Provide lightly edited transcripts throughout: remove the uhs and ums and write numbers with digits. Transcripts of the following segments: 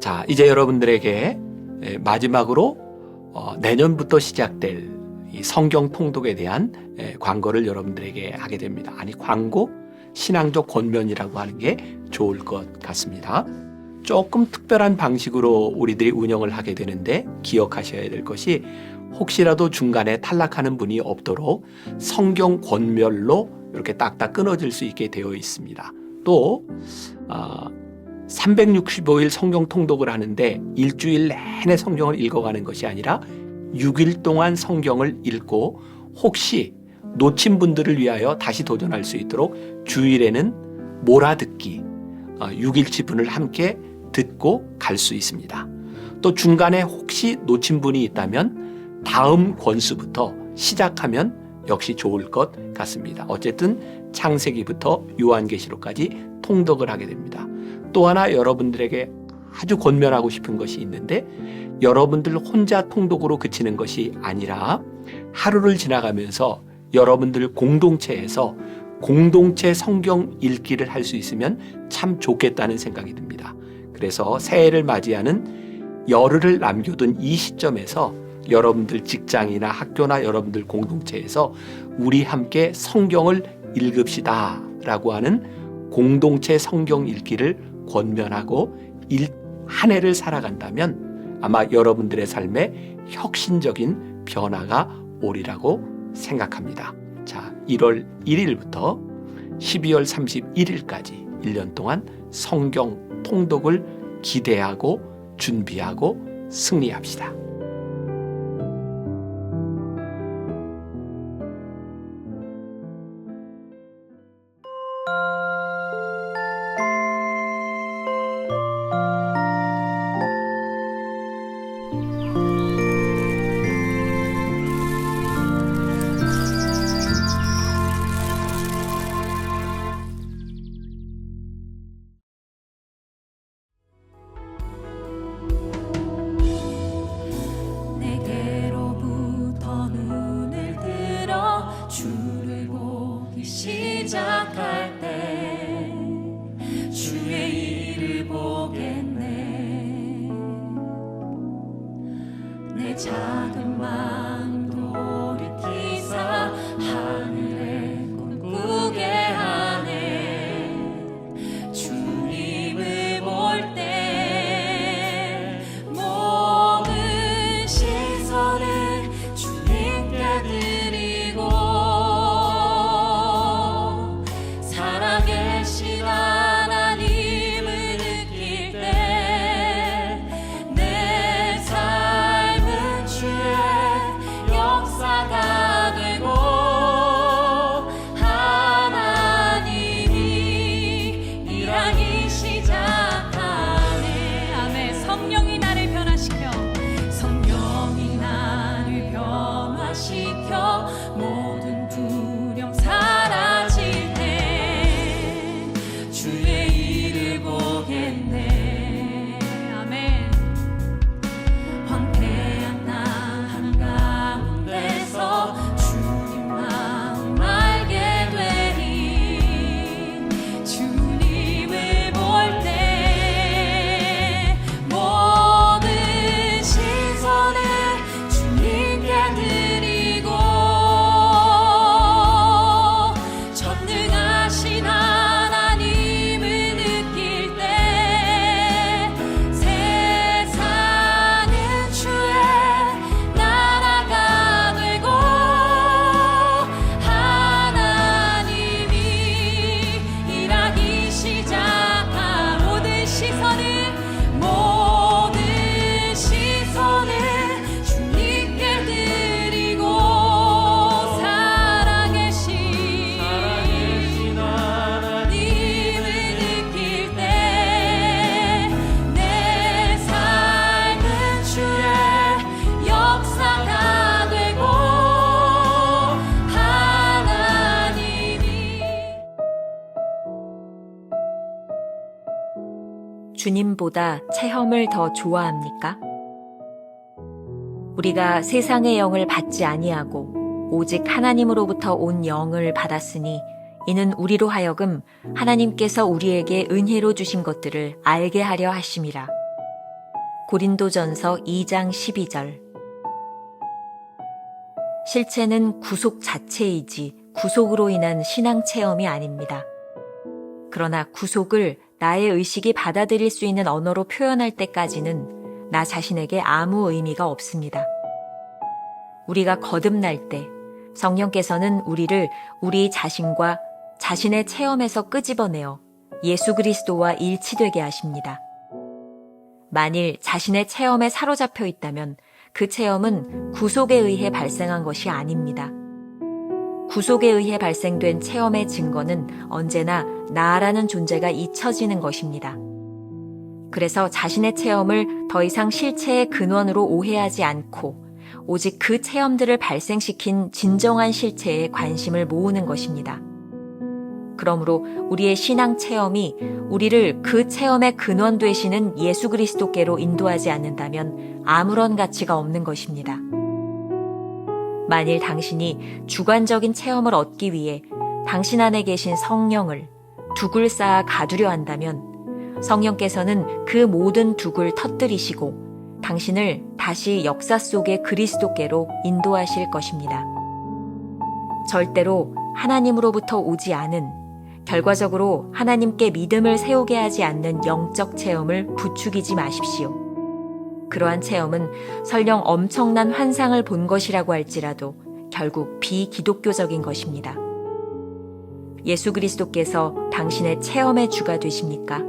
자, 이제 여러분들에게 마지막으로 내년부터 시작될 이 성경 통독에 대한 광고를 여러분들에게 하게 됩니다. 아니, 광고? 신앙적 권면이라고 하는 게 좋을 것 같습니다. 조금 특별한 방식으로 우리들이 운영을 하게 되는데 기억하셔야 될 것이 혹시라도 중간에 탈락하는 분이 없도록 성경 권면로 이렇게 딱딱 끊어질 수 있게 되어 있습니다. 또 365일 성경 통독을 하는데 일주일 내내 성경을 읽어가는 것이 아니라 6일 동안 성경을 읽고 혹시 놓친 분들을 위하여 다시 도전할 수 있도록 주일에는 몰아듣기 6일치분을 함께 듣고 갈 수 있습니다. 또 중간에 혹시 놓친 분이 있다면 다음 권수부터 시작하면 역시 좋을 것 같습니다. 어쨌든 창세기부터 요한계시록까지 통독을 하게 됩니다. 또 하나 여러분들에게 아주 권면하고 싶은 것이 있는데 여러분들 혼자 통독으로 그치는 것이 아니라 하루를 지나가면서 여러분들 공동체에서 공동체 성경 읽기를 할 수 있으면 참 좋겠다는 생각이 듭니다. 그래서 새해를 맞이하는 열흘을 남겨둔 이 시점에서 여러분들 직장이나 학교나 여러분들 공동체에서 우리 함께 성경을 읽읍시다 라고 하는 공동체 성경 읽기를 권면하고 한 해를 살아간다면 아마 여러분들의 삶에 혁신적인 변화가 오리라고 생각합니다. 자, 1월 1일부터 12월 31일까지 1년 동안 성경 통독을 기대하고 준비하고 승리합시다. 주를 보기 시작할 때 주의 일을 보겠네. 내 작은 마음 돌이키사 하늘에 꿈꾸게 하네. 주님을 볼 때 모든 시선을 주님께 드리고 살아계신 하나님을 느낄 때 내 삶은 주의 역사가 되고 하나님이 일하기 시작하네. 아멘. 성령이 나를 변화시켜 성령이 나를 변화시켜 모든 두려움 사라질 때 주의 일을 보겠네. 아멘. 황폐한 나 한가운데서 주님 마음 알게 되니 주님을 볼 때 모든 시선을 주님께 드리고 전능하신 하나님을 느낄 때 세상은 주의 나라가 되고 하나님이 일하기 시작한 모든 시선을 주님께 드리고 살아계신 하나님을 느낄 때 내 삶은 주의 역사가 되고 하나님이 주님보다 체험을 더 좋아합니까? 우리가 세상의 영을 받지 아니하고 오직 하나님으로부터 온 영을 받았으니 이는 우리로 하여금 하나님께서 우리에게 은혜로 주신 것들을 알게 하려 하심이라. 고린도전서 2장 12절. 실체는 구속 자체이지 구속으로 인한 신앙 체험이 아닙니다. 그러나 구속을 나의 의식이 받아들일 수 있는 언어로 표현할 때까지는 나 자신에게 아무 의미가 없습니다. 우리가 거듭날 때 성령께서는 우리를 우리 자신과 자신의 체험에서 끄집어내어 예수 그리스도와 일치되게 하십니다. 만일 자신의 체험에 사로잡혀 있다면 그 체험은 구속에 의해 발생한 것이 아닙니다. 구속에 의해 발생된 체험의 증거는 언제나 나라는 존재가 잊혀지는 것입니다. 그래서 자신의 체험을 더 이상 실체의 근원으로 오해하지 않고 오직 그 체험들을 발생시킨 진정한 실체에 관심을 모으는 것입니다. 그러므로 우리의 신앙 체험이 우리를 그 체험의 근원 되시는 예수 그리스도께로 인도하지 않는다면 아무런 가치가 없는 것입니다. 만일 당신이 주관적인 체험을 얻기 위해 당신 안에 계신 성령을 둑을 쌓아 가두려 한다면 성령께서는 그 모든 둑을 터뜨리시고 당신을 다시 역사 속의 그리스도께로 인도하실 것입니다. 절대로 하나님으로부터 오지 않은, 결과적으로 하나님께 믿음을 세우게 하지 않는 영적 체험을 부추기지 마십시오. 그러한 체험은 설령 엄청난 환상을 본 것이라고 할지라도 결국 비기독교적인 것입니다. 예수 그리스도께서 당신의 체험의 주가 되십니까?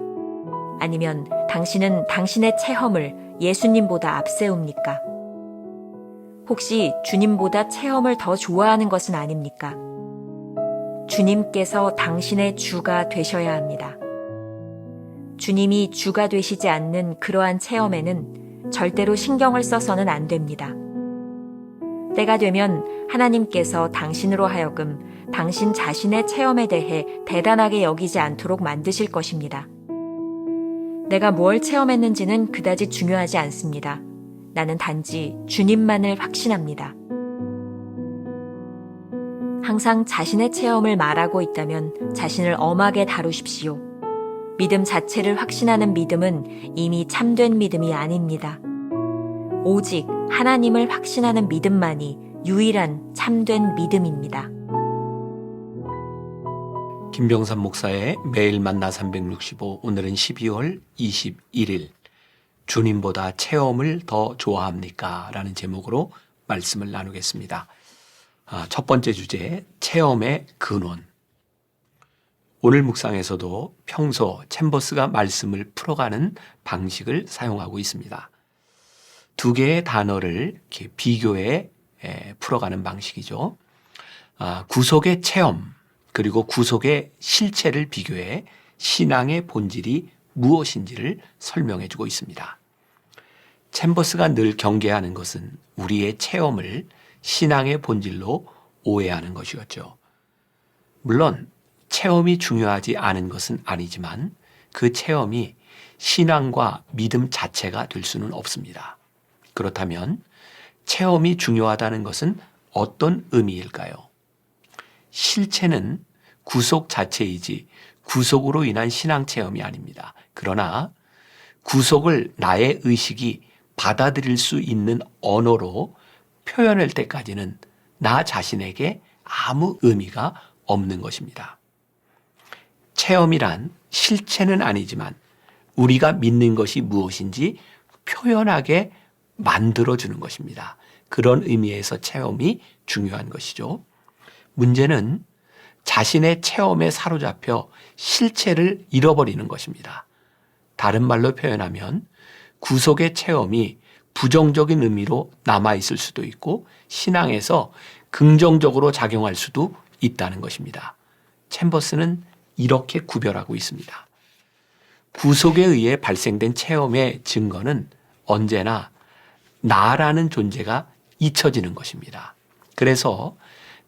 아니면 당신은 당신의 체험을 예수님보다 앞세웁니까? 혹시 주님보다 체험을 더 좋아하는 것은 아닙니까? 주님께서 당신의 주가 되셔야 합니다. 주님이 주가 되시지 않는 그러한 체험에는 절대로 신경을 써서는 안 됩니다. 때가 되면 하나님께서 당신으로 하여금 당신 자신의 체험에 대해 대단하게 여기지 않도록 만드실 것입니다. 내가 뭘 체험했는지는 그다지 중요하지 않습니다. 나는 단지 주님만을 확신합니다. 항상 자신의 체험을 말하고 있다면 자신을 엄하게 다루십시오. 믿음 자체를 확신하는 믿음은 이미 참된 믿음이 아닙니다. 오직 하나님을 확신하는 믿음만이 유일한 참된 믿음입니다. 김병삼 목사의 매일 만나 365, 오늘은 12월 21일 주님보다 체험을 더 좋아합니까? 라는 제목으로 말씀을 나누겠습니다. 첫 번째 주제, 체험의 근원. 오늘 묵상에서도 평소 챔버스가 말씀을 풀어가는 방식을 사용하고 있습니다. 두 개의 단어를 이렇게 비교해 풀어가는 방식이죠. 구속의 체험 그리고 구속의 실체를 비교해 신앙의 본질이 무엇인지를 설명해 주고 있습니다. 챔버스가 늘 경계하는 것은 우리의 체험을 신앙의 본질로 오해하는 것이었죠. 물론 체험이 중요하지 않은 것은 아니지만 그 체험이 신앙과 믿음 자체가 될 수는 없습니다. 그렇다면 체험이 중요하다는 것은 어떤 의미일까요? 실체는 구속 자체이지 구속으로 인한 신앙 체험이 아닙니다. 그러나 구속을 나의 의식이 받아들일 수 있는 언어로 표현할 때까지는 나 자신에게 아무 의미가 없는 것입니다. 체험이란 실체는 아니지만 우리가 믿는 것이 무엇인지 표현하게 만들어주는 것입니다. 그런 의미에서 체험이 중요한 것이죠. 문제는 자신의 체험에 사로잡혀 실체를 잃어버리는 것입니다. 다른 말로 표현하면 구속의 체험이 부정적인 의미로 남아있을 수도 있고 신앙에서 긍정적으로 작용할 수도 있다는 것입니다. 챔버스는 이렇게 구별하고 있습니다. 구속에 의해 발생된 체험의 증거는 언제나 나라는 존재가 잊혀지는 것입니다. 그래서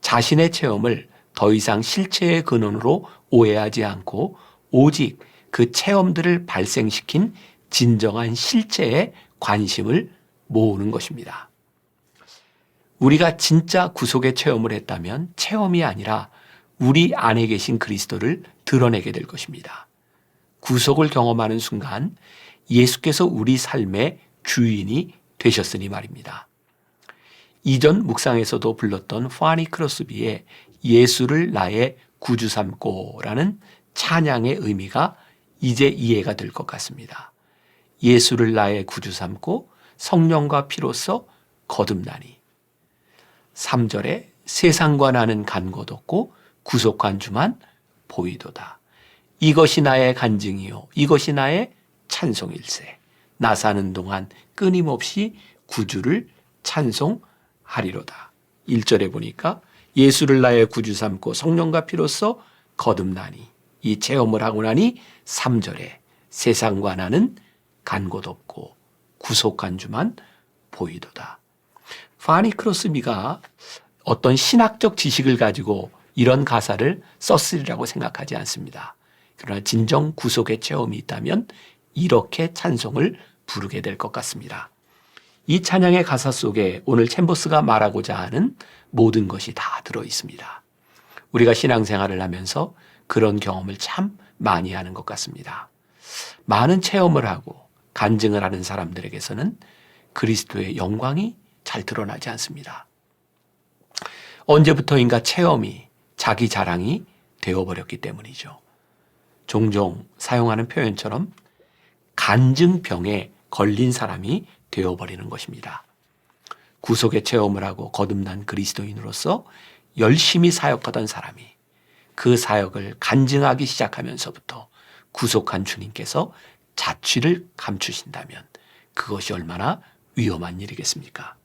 자신의 체험을 더 이상 실체의 근원으로 오해하지 않고 오직 그 체험들을 발생시킨 진정한 실체에 관심을 모으는 것입니다. 우리가 진짜 구속의 체험을 했다면 체험이 아니라 우리 안에 계신 그리스도를 드러내게 될 것입니다. 구속을 경험하는 순간 예수께서 우리 삶의 주인이 되셨으니 말입니다. 이전 묵상에서도 불렀던 파니 크로스비의 예수를 나의 구주 삼고라는 찬양의 의미가 이제 이해가 될 것 같습니다. 예수를 나의 구주 삼고 성령과 피로써 거듭나니. 3절에 세상과 나는 간 곳 없고 구속한 주만 보이도다. 이것이 나의 간증이요 이것이 나의 찬송일세. 나 사는 동안 끊임없이 구주를 찬송하리로다. 1절에 보니까 예수를 나의 구주 삼고 성령과 피로써 거듭나니, 이 체험을 하고 나니 3절에 세상과 나는 간 곳 없고 구속한 주만 보이도다. 파니 크로스비가 어떤 신학적 지식을 가지고 이런 가사를 썼으리라고 생각하지 않습니다. 그러나 진정 구속의 체험이 있다면 이렇게 찬송을 부르게 될 것 같습니다. 이 찬양의 가사 속에 오늘 챔버스가 말하고자 하는 모든 것이 다 들어 있습니다. 우리가 신앙생활을 하면서 그런 경험을 참 많이 하는 것 같습니다. 많은 체험을 하고 간증을 하는 사람들에게서는 그리스도의 영광이 잘 드러나지 않습니다. 언제부터인가 체험이 자기 자랑이 되어버렸기 때문이죠. 종종 사용하는 표현처럼 간증병에 걸린 사람이 되어버리는 것입니다. 구속의 체험을 하고 거듭난 그리스도인으로서 열심히 사역하던 사람이 그 사역을 간증하기 시작하면서부터 구속한 주님께서 자취를 감추신다면 그것이 얼마나 위험한 일이겠습니까?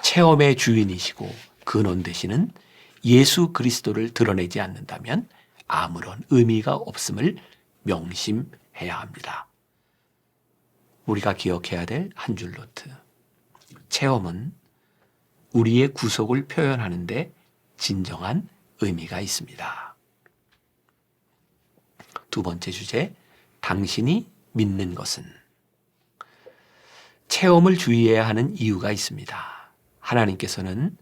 체험의 주인이시고 근원 되시는 예수 그리스도를 드러내지 않는다면 아무런 의미가 없음을 명심해야 합니다. 우리가 기억해야 될 한 줄 노트. 체험은 우리의 구속을 표현하는데 진정한 의미가 있습니다. 두 번째 주제, 당신이 믿는 것은. 체험을 주의해야 하는 이유가 있습니다. 하나님께서는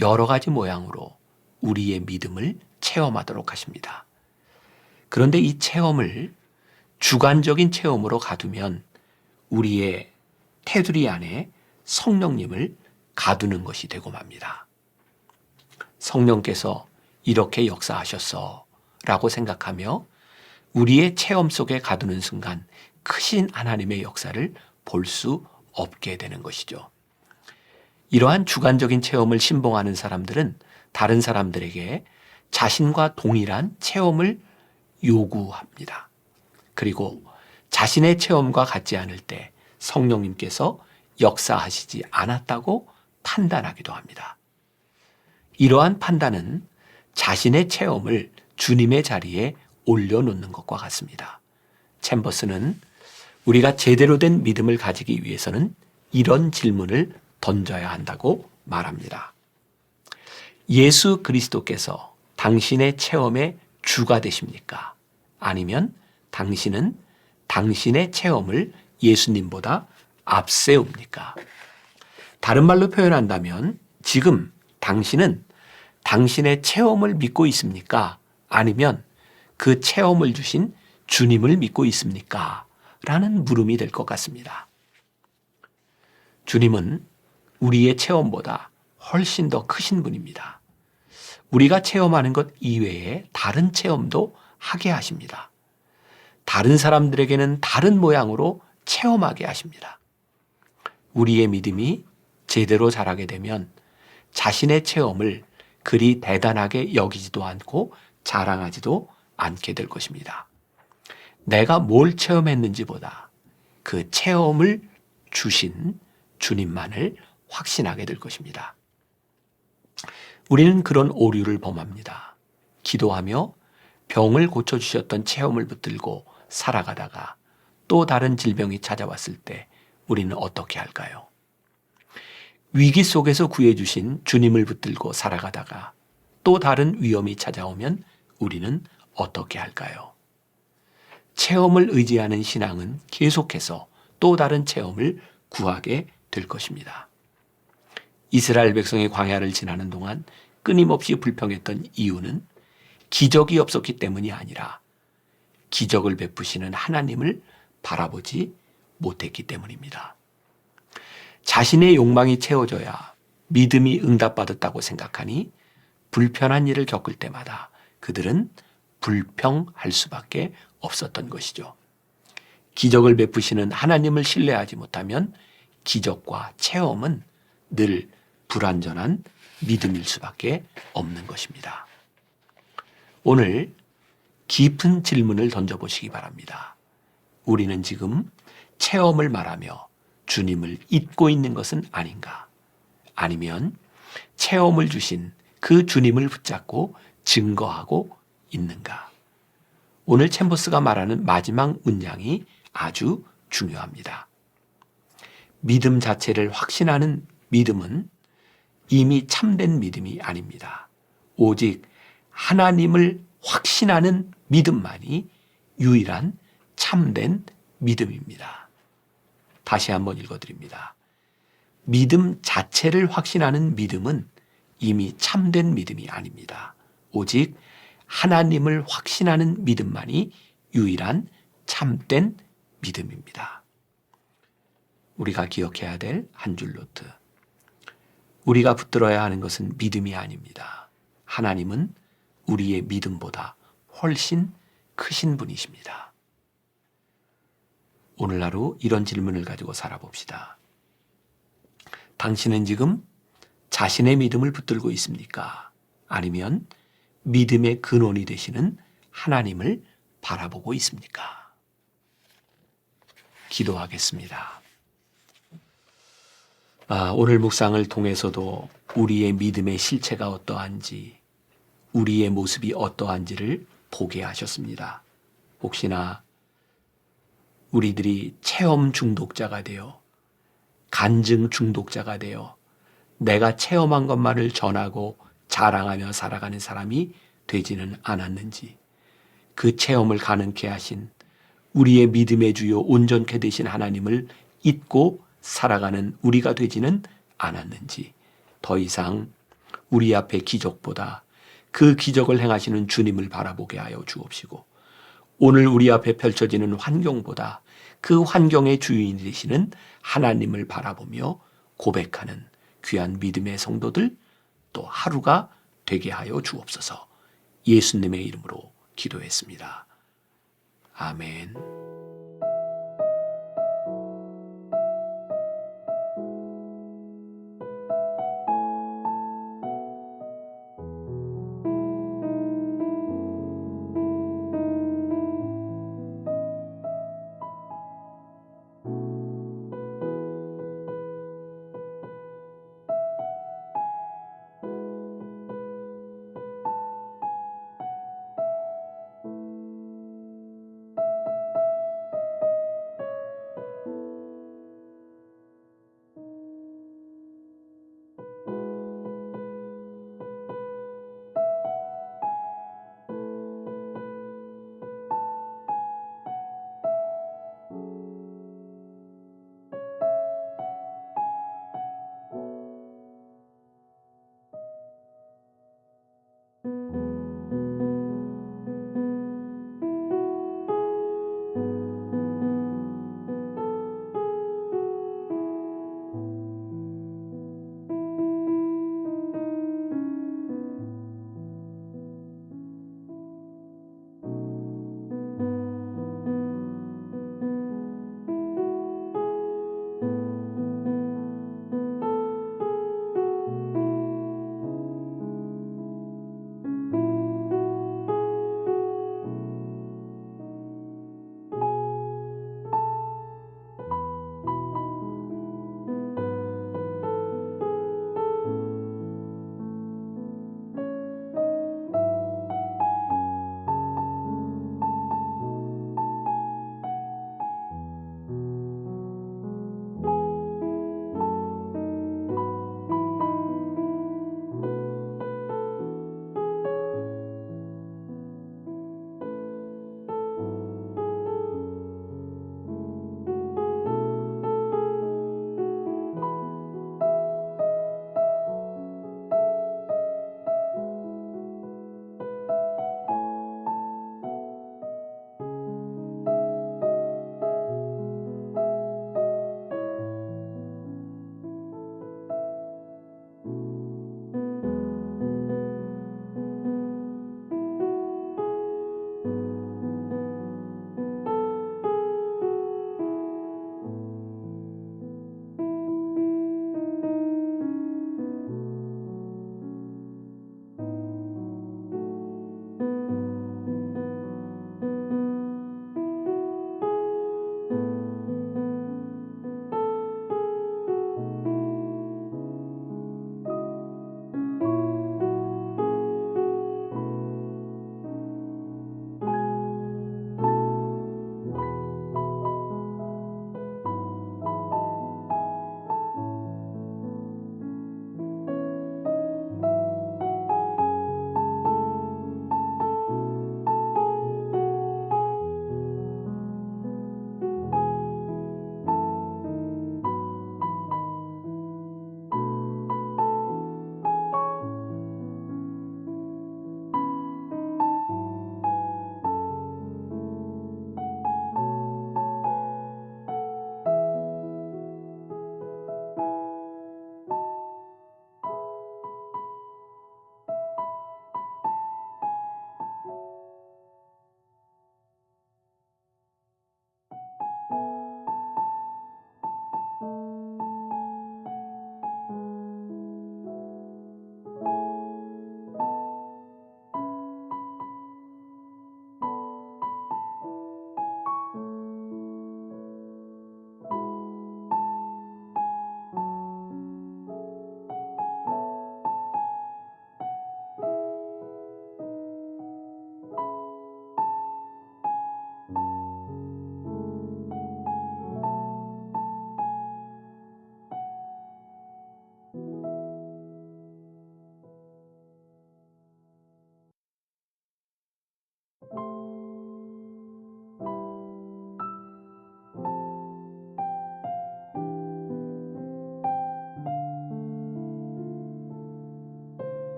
여러 가지 모양으로 우리의 믿음을 체험하도록 하십니다. 그런데 이 체험을 주관적인 체험으로 가두면 우리의 테두리 안에 성령님을 가두는 것이 되고 맙니다. 성령께서 이렇게 역사하셨어 라고 생각하며 우리의 체험 속에 가두는 순간 크신 하나님의 역사를 볼 수 없게 되는 것이죠. 이러한 주관적인 체험을 신봉하는 사람들은 다른 사람들에게 자신과 동일한 체험을 요구합니다. 그리고 자신의 체험과 같지 않을 때 성령님께서 역사하시지 않았다고 판단하기도 합니다. 이러한 판단은 자신의 체험을 주님의 자리에 올려놓는 것과 같습니다. 챔버스는 우리가 제대로 된 믿음을 가지기 위해서는 이런 질문을 던져야 한다고 말합니다. 예수 그리스도께서 당신의 체험의 주가 되십니까? 아니면 당신은 당신의 체험을 예수님보다 앞세웁니까? 다른 말로 표현한다면 지금 당신은 당신의 체험을 믿고 있습니까? 아니면 그 체험을 주신 주님을 믿고 있습니까? 라는 물음이 될 것 같습니다. 주님은 우리의 체험보다 훨씬 더 크신 분입니다. 우리가 체험하는 것 이외에 다른 체험도 하게 하십니다. 다른 사람들에게는 다른 모양으로 체험하게 하십니다. 우리의 믿음이 제대로 자라게 되면 자신의 체험을 그리 대단하게 여기지도 않고 자랑하지도 않게 될 것입니다. 내가 뭘 체험했는지보다 그 체험을 주신 주님만을 확신하게 될 것입니다. 우리는 그런 오류를 범합니다. 기도하며 병을 고쳐주셨던 체험을 붙들고 살아가다가 또 다른 질병이 찾아왔을 때 우리는 어떻게 할까요? 위기 속에서 구해주신 주님을 붙들고 살아가다가 또 다른 위험이 찾아오면 우리는 어떻게 할까요? 체험을 의지하는 신앙은 계속해서 또 다른 체험을 구하게 될 것입니다. 이스라엘 백성이 광야를 지나는 동안 끊임없이 불평했던 이유는 기적이 없었기 때문이 아니라 기적을 베푸시는 하나님을 바라보지 못했기 때문입니다. 자신의 욕망이 채워져야 믿음이 응답받았다고 생각하니 불편한 일을 겪을 때마다 그들은 불평할 수밖에 없었던 것이죠. 기적을 베푸시는 하나님을 신뢰하지 못하면 기적과 체험은 늘 불완전한 믿음일 수밖에 없는 것입니다. 오늘 깊은 질문을 던져보시기 바랍니다. 우리는 지금 체험을 말하며 주님을 잊고 있는 것은 아닌가? 아니면 체험을 주신 그 주님을 붙잡고 증거하고 있는가? 오늘 챔버스가 말하는 마지막 문장이 아주 중요합니다. 믿음 자체를 확신하는 믿음은 이미 참된 믿음이 아닙니다. 오직 하나님을 확신하는 믿음만이 유일한 참된 믿음입니다. 다시 한번 읽어드립니다. 믿음 자체를 확신하는 믿음은 이미 참된 믿음이 아닙니다. 오직 하나님을 확신하는 믿음만이 유일한 참된 믿음입니다. 우리가 기억해야 될 한 줄 노트. 우리가 붙들어야 하는 것은 믿음이 아닙니다. 하나님은 우리의 믿음보다 훨씬 크신 분이십니다. 오늘 하루 이런 질문을 가지고 살아봅시다. 당신은 지금 자신의 믿음을 붙들고 있습니까? 아니면 믿음의 근원이 되시는 하나님을 바라보고 있습니까? 기도하겠습니다. 오늘 묵상을 통해서도 우리의 믿음의 실체가 어떠한지, 우리의 모습이 어떠한지를 보게 하셨습니다. 혹시나 우리들이 체험 중독자가 되어 간증 중독자가 되어 내가 체험한 것만을 전하고 자랑하며 살아가는 사람이 되지는 않았는지, 그 체험을 가능케 하신 우리의 믿음의 주요 온전케 되신 하나님을 잊고 살아가는 우리가 되지는 않았는지, 더 이상 우리 앞에 기적보다 그 기적을 행하시는 주님을 바라보게 하여 주옵시고, 오늘 우리 앞에 펼쳐지는 환경보다 그 환경의 주인이 되시는 하나님을 바라보며 고백하는 귀한 믿음의 성도들 또 하루가 되게 하여 주옵소서. 예수님의 이름으로 기도했습니다. 아멘.